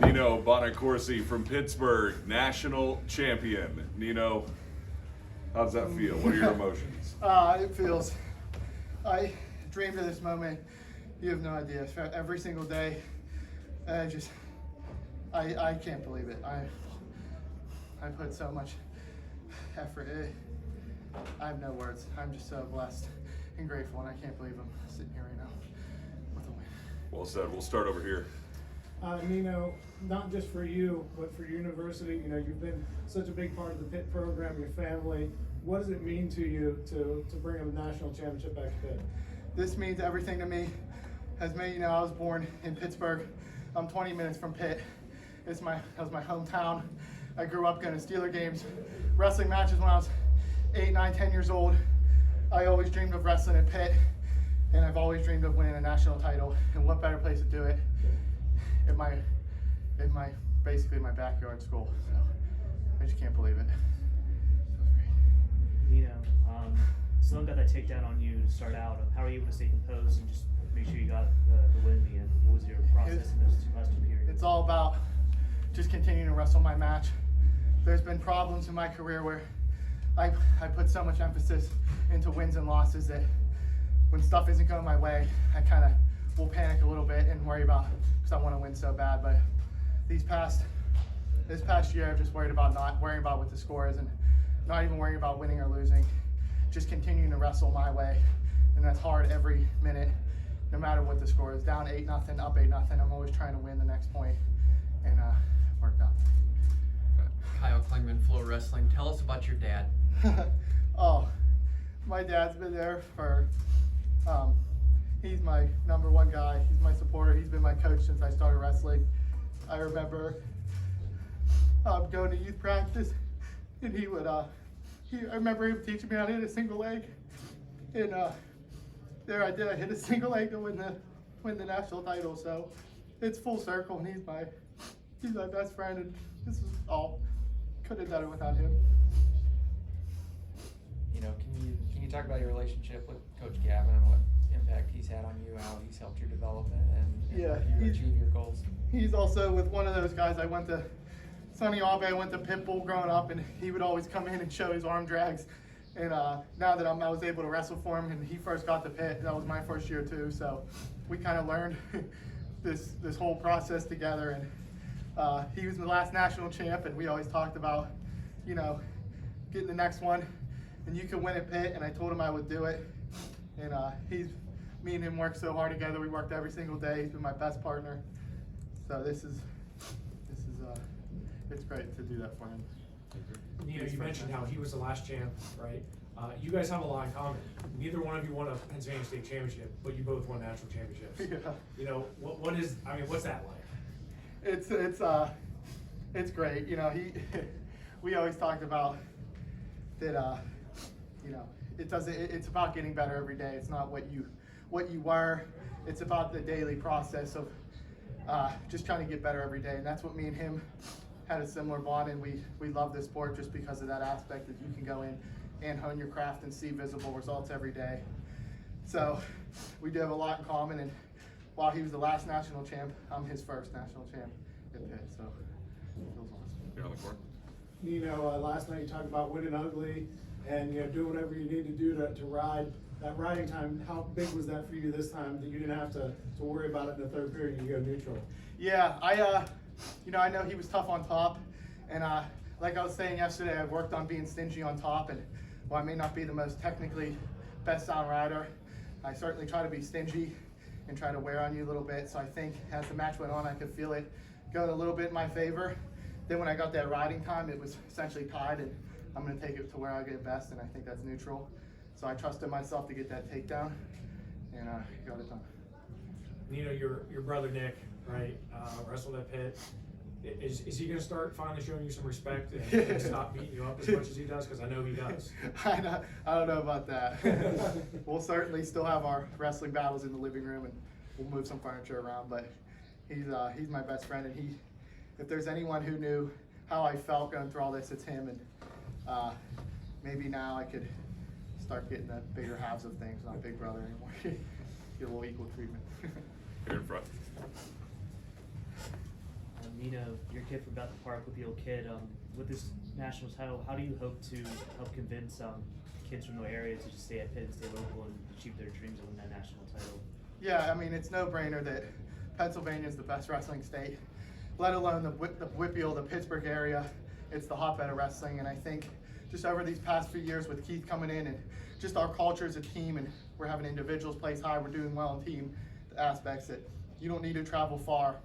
Nino Bonaccorsi from Pittsburgh, national champion. Nino, how does that feel? What are your emotions? It feels, I dreamed of this moment. You have no idea. Every single day, I can't believe it. I put so much effort in. I have no words. I'm just so blessed and grateful, and I can't believe I'm sitting here right now with a win. Well said. We'll start over here. Nino, not just for you, but for your university, you know, you've been such a big part of the Pitt program, your family. What does it mean to you to bring a national championship back to Pitt? This means everything to me. As me, you know, I was born in Pittsburgh. I'm 20 minutes from Pitt. That was my hometown. I grew up going to Steeler games, wrestling matches when I was 8, 9, 10 years old. I always dreamed of wrestling at Pitt, and I've always dreamed of winning a national title. And what better place to do it at basically my backyard school. So I just can't believe it. That was great. Nino, someone got that takedown on you to start out. How are you able to stay composed and just make sure you got the win in the end? What was your process in those last two periods? It's all about just continuing to wrestle my match. There's been problems in my career where I put so much emphasis into wins and losses that when stuff isn't going my way, I kind of will panic a little bit and worry about, because I want to win so bad. But this past year, I've just worried about not worrying about what the score is and not even worrying about winning or losing. Just continuing to wrestle my way, and that's hard every minute, no matter what the score is. Down 8-0, up 8-0. I'm always trying to win the next point, and it worked out. Kyle Klingman, FloWrestling. Tell us about your dad. Oh, my dad's been there for. He's my #1 guy. He's my supporter. He's been my coach since I started wrestling. I remember going to youth practice, and he would. I remember him teaching me how to hit a single leg, and there I did. I hit a single leg to win the national title. So it's full circle, and he's my best friend, and this is all. Couldn't have done it without him. You know, can you talk about your relationship with Coach Gavin and what impact he's had on you, how he's helped your development and Yeah, helped you achieve your goals? He's also with one of those guys. I went to Sonny Albe, I went to Pitt growing up, and he would always come in and show his arm drags. And now that I was able to wrestle for him, and he first got to Pitt, that was my first year too. So we kind of learned this whole process together. And he was the last national champ, and we always talked about, you know, getting the next one. And you can win at Pitt, and I told him I would do it. And me and him worked so hard together. We worked every single day. He's been my best partner. So this is it's great to do that for him. Nino, you mentioned how he was the last champ, right? You guys have a lot in common. Neither one of you won a Pennsylvania State championship, but you both won national championships. Yeah. You know, what's that like? It's great. You know, we always talked about that. You know, it's about getting better every day. It's not what you were. It's about the daily process of just trying to get better every day. And that's what me and him had a similar bond, and we love this sport just because of that aspect that you can go in and hone your craft and see visible results every day. So we do have a lot in common, and while he was the last national champ, I'm his first national champ at Pitt, so it feels awesome. Here on the court. Nino, last night you talked about winning ugly and, you know, do whatever you need to do to ride. That riding time, how big was that for you this time that you didn't have to worry about it in the third period, you go neutral? Yeah, I know he was tough on top, and like I was saying yesterday, I've worked on being stingy on top, and while I may not be the most technically best sound rider, I certainly try to be stingy and try to wear on you a little bit. So I think as the match went on, I could feel it going a little bit in my favor. Then when I got that riding time, it was essentially tied, and I'm going to take it to where I get best, and I think that's neutral. So I trusted myself to get that takedown, and got it done. Nino, your brother Nick, right, wrestled at Pitt. Is he going to start finally showing you some respect and stop beating you up as much as he does? Because I know he does. I don't know about that. We'll certainly still have our wrestling battles in the living room, and we'll move some furniture around. But he's my best friend, and if there's anyone who knew how I felt going through all this, it's him. And maybe now I could start getting the bigger halves of things, not big brother anymore. Get a little equal treatment. Here in front. Nino, your kid from Bethel Park with the old kid, with this national title, how do you hope to help convince kids from the area to just stay at Pitt and stay local and achieve their dreams of winning that national title? Yeah, I mean, it's no brainer that Pennsylvania is the best wrestling state, let alone the Whitfield, the Pittsburgh area. It's the hotbed of wrestling, and I think just over these past few years with Keith coming in and just our culture as a team, and we're having individuals place high, we're doing well in team aspects, that you don't need to travel far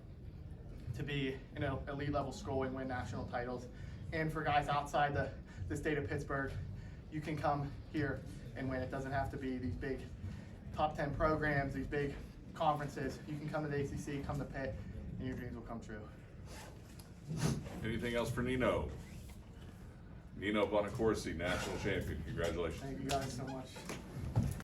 to be in an elite level school and win national titles. And for guys outside the state of Pittsburgh, you can come here and win. It doesn't have to be these big top 10 programs, these big conferences. You can come to the ACC, come to Pitt, and your dreams will come true. Anything else for Nino? Nino Bonaccorsi, national champion. Congratulations. Thank you guys so much.